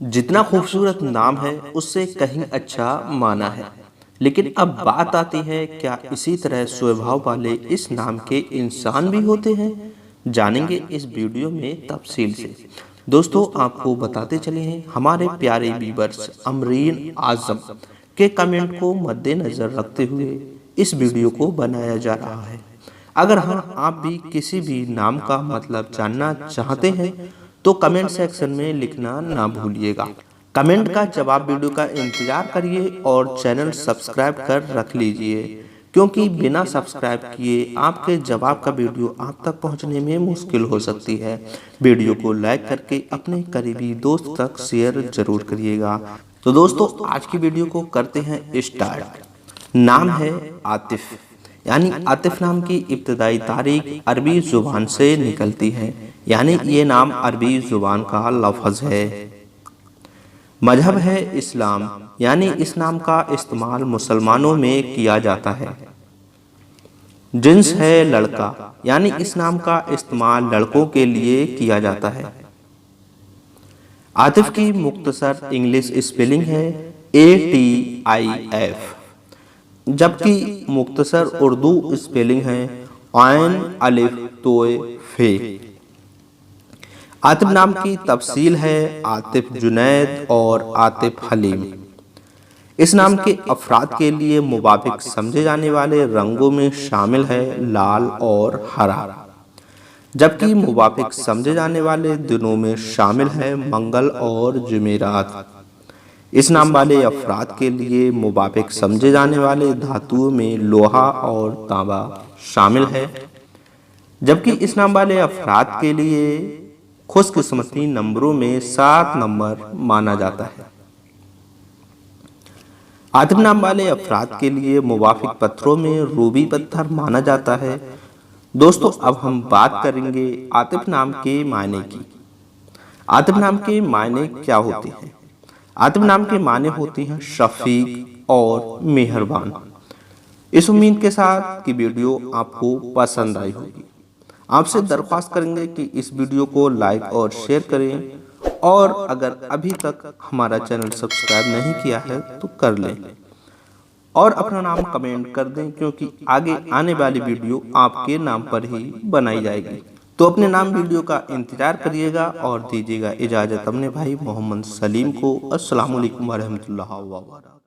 जितना खूबसूरत नाम है उससे कहीं अच्छा माना है। लेकिन अब बात आती है, क्या इसी तरह स्वभाव वाले इस नाम के इंसान भी होते हैं? जानेंगे इस वीडियो में तफसील से। दोस्तों, आपको बताते चले हैं, हमारे प्यारे व्यूअर्स अमरीन आजम के कमेंट को मद्देनजर रखते हुए इस वीडियो को बनाया जा रहा है। अगर हाँ, आप भी किसी भी नाम का मतलब जानना चाहते हैं तो कमेंट सेक्शन में लिखना ना भूलिएगा। कमेंट का जवाब वीडियो का इंतजार करिए और चैनल सब्सक्राइब कर रख लीजिए, क्योंकि बिना सब्सक्राइब किए आपके जवाब का वीडियो आप तक पहुंचने में मुश्किल हो सकती है। वीडियो को लाइक करके अपने करीबी दोस्त तक शेयर जरूर करिएगा। तो दोस्तों, आज की वीडियो को करते हैं स्टार्ट। नाम है आतिफ, यानी आतिफ नाम की इब्तदाई तारीख अरबी जुबान से निकलती है, यानी ये नाम अरबी जुबान का लफ्ज़ है। मजहब है इस्लाम, यानी इस नाम का इस्तेमाल मुसलमानों में किया जाता है। जिन्स है लड़का, यानी इस नाम का इस्तेमाल लड़कों के लिए किया जाता है। आतिफ की मुख्तसर इंग्लिश स्पेलिंग है ATIF, जबकि मुख्तसर उर्दू स्पेलिंग है आयन अलिफ तोए फे। आतिफ नाम की तफसील है आतिफ जुनैद और आतिफ हलीम। इस नाम के अफराद के लिए मुवाफिक समझे जाने वाले रंगों में शामिल है लाल और हरा, जबकि मुवाफिक समझे जाने वाले दिनों में शामिल है मंगल और जुमेरात। इस नाम वाले अफराद के लिए मुवाफिक समझे जाने वाले धातुओं में लोहा और तांबा शामिल है, जबकि इस नाम वाले अफराद के लिए खुशकिस्मती नंबरों में 7 नंबर माना जाता है। आतिफ नाम वाले अफराद के लिए मुवाफिक पत्थरों में रूबी पत्थर माना जाता है। दोस्तों, अब हम बात करेंगे आतिफ नाम के मायने की। आतिफ नाम के मायने क्या होते हैं? आतिफ नाम के माने होती हैं शफीक और मेहरबान। इस उम्मीद के साथ कि वीडियो आपको पसंद आई होगी। आपसे दरख्वास्त करेंगे कि इस वीडियो को लाइक और शेयर करें, और अगर अभी तक हमारा चैनल सब्सक्राइब नहीं किया है तो कर लें, और अपना नाम कमेंट कर दें, क्योंकि आगे आने वाली वीडियो आपके नाम पर ही बनाई जाएगी। तो अपने नाम वीडियो का इंतजार करिएगा और दीजिएगा इजाज़त अपने भाई मोहम्मद सलीम को। अस्सलाम वालेकुम व रहमतुल्लाहि व बरकातहू।